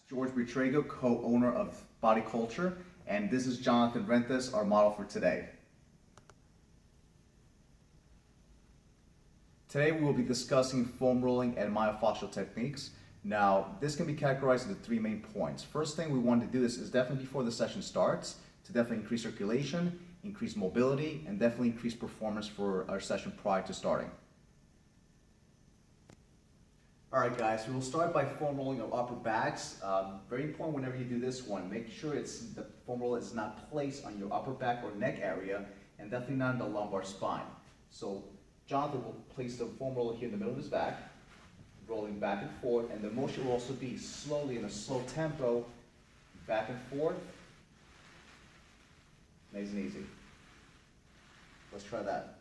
George Buitrago, co-owner of Body Culture, and this is Jonathan Renthis, our model for today. Today we will be discussing foam rolling and myofascial techniques. Now, this can be categorized into three main points. First thing we want to do is definitely before the session starts, to definitely increase circulation, increase mobility, and definitely increase performance for our session prior to starting. Alright guys, we will start by foam rolling of upper backs. Very important whenever you do this one, make sure the foam roller is not placed on your upper back or neck area, and definitely not in the lumbar spine. So Jonathan will place the foam roller here in the middle of his back, rolling back and forth, and the motion will also be slowly in a slow tempo, back and forth. Nice and easy. Let's try that.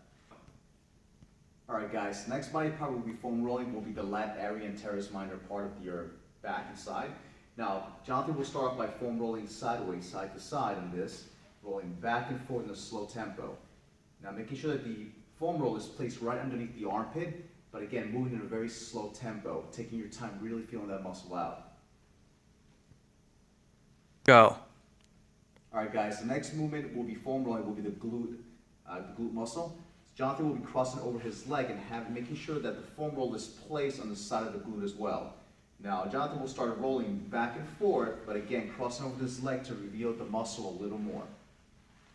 Alright guys, next body part we'll be foam rolling will be the lat area and teres minor part of your back and side. Now, Jonathan will start off by foam rolling sideways, side to side in this, rolling back and forth in a slow tempo. Now making sure that the foam roll is placed right underneath the armpit, but again, moving in a very slow tempo, taking your time, really feeling that muscle out. Go. Alright guys, the next movement will be foam rolling, will be the glute muscle. Jonathan will be crossing over his leg and making sure that the foam roll is placed on the side of the glute as well. Now, Jonathan will start rolling back and forth, but again, crossing over his leg to reveal the muscle a little more.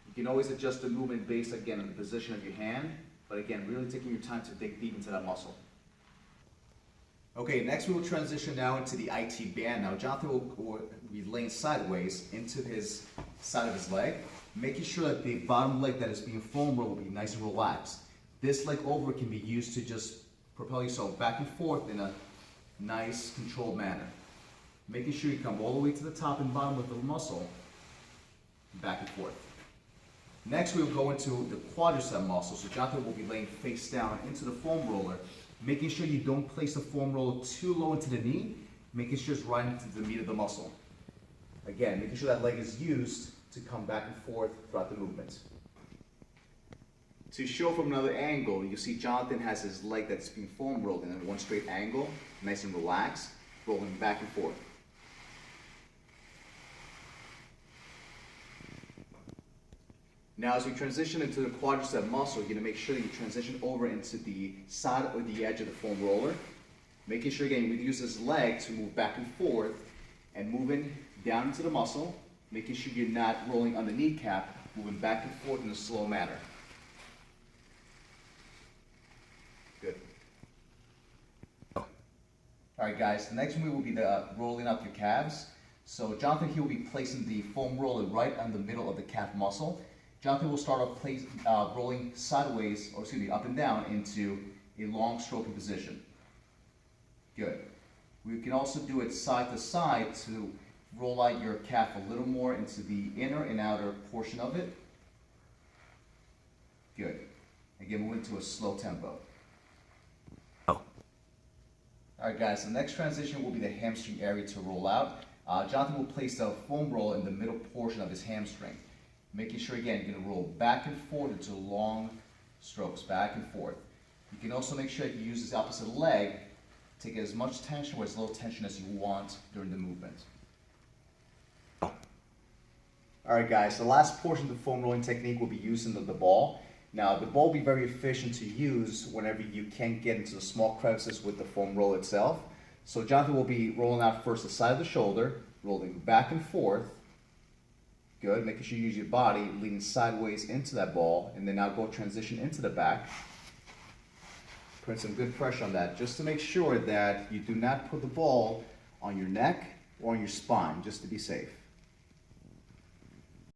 You can always adjust the movement based, again, on the position of your hand, but again, really taking your time to dig deep into that muscle. Okay, next we will transition now into the IT band. Now, Jonathan will be laying sideways into his side of his leg, making sure that the bottom leg that is being foam rolled will be nice and relaxed. This leg over can be used to just propel yourself back and forth in a nice, controlled manner. Making sure you come all the way to the top and bottom with the muscle, back and forth. Next, we will go into the quadricep muscle. So Jonathan will be laying face down into the foam roller, making sure you don't place the foam roller too low into the knee, making sure it's right into the meat of the muscle. Again, making sure that leg is used to come back and forth throughout the movement. To show from another angle, you see Jonathan has his leg that's being foam rolled in one straight angle, nice and relaxed, rolling back and forth. Now as we transition into the quadricep muscle, you're going to make sure that you transition over into the side or the edge of the foam roller. Making sure again we use this leg to move back and forth and moving down into the muscle, making sure you're not rolling on the kneecap, moving back and forth in a slow manner. Good. Alright guys, the next move will be the rolling up your calves. So Jonathan here will be placing the foam roller right on the middle of the calf muscle. Jonathan will start off rolling sideways, or excuse me, up and down into a long stroking position. Good. We can also do it side to side to roll out your calf a little more into the inner and outer portion of it. Good. Again, move into a slow tempo. Alright guys, the next transition will be the hamstring area to roll out. Jonathan will place the foam roll in the middle portion of his hamstring. Making sure again, you're going to roll back and forth into long strokes, back and forth. You can also make sure that you use this opposite leg to get as much tension or as little tension as you want during the movement. Alright guys, the last portion of the foam rolling technique will be using the ball. Now the ball will be very efficient to use whenever you can't get into the small crevices with the foam roll itself. So Jonathan will be rolling out first the side of the shoulder, rolling back and forth. Good, making sure you use your body, leaning sideways into that ball, and then now go transition into the back. Put some good pressure on that, just to make sure that you do not put the ball on your neck or on your spine, just to be safe.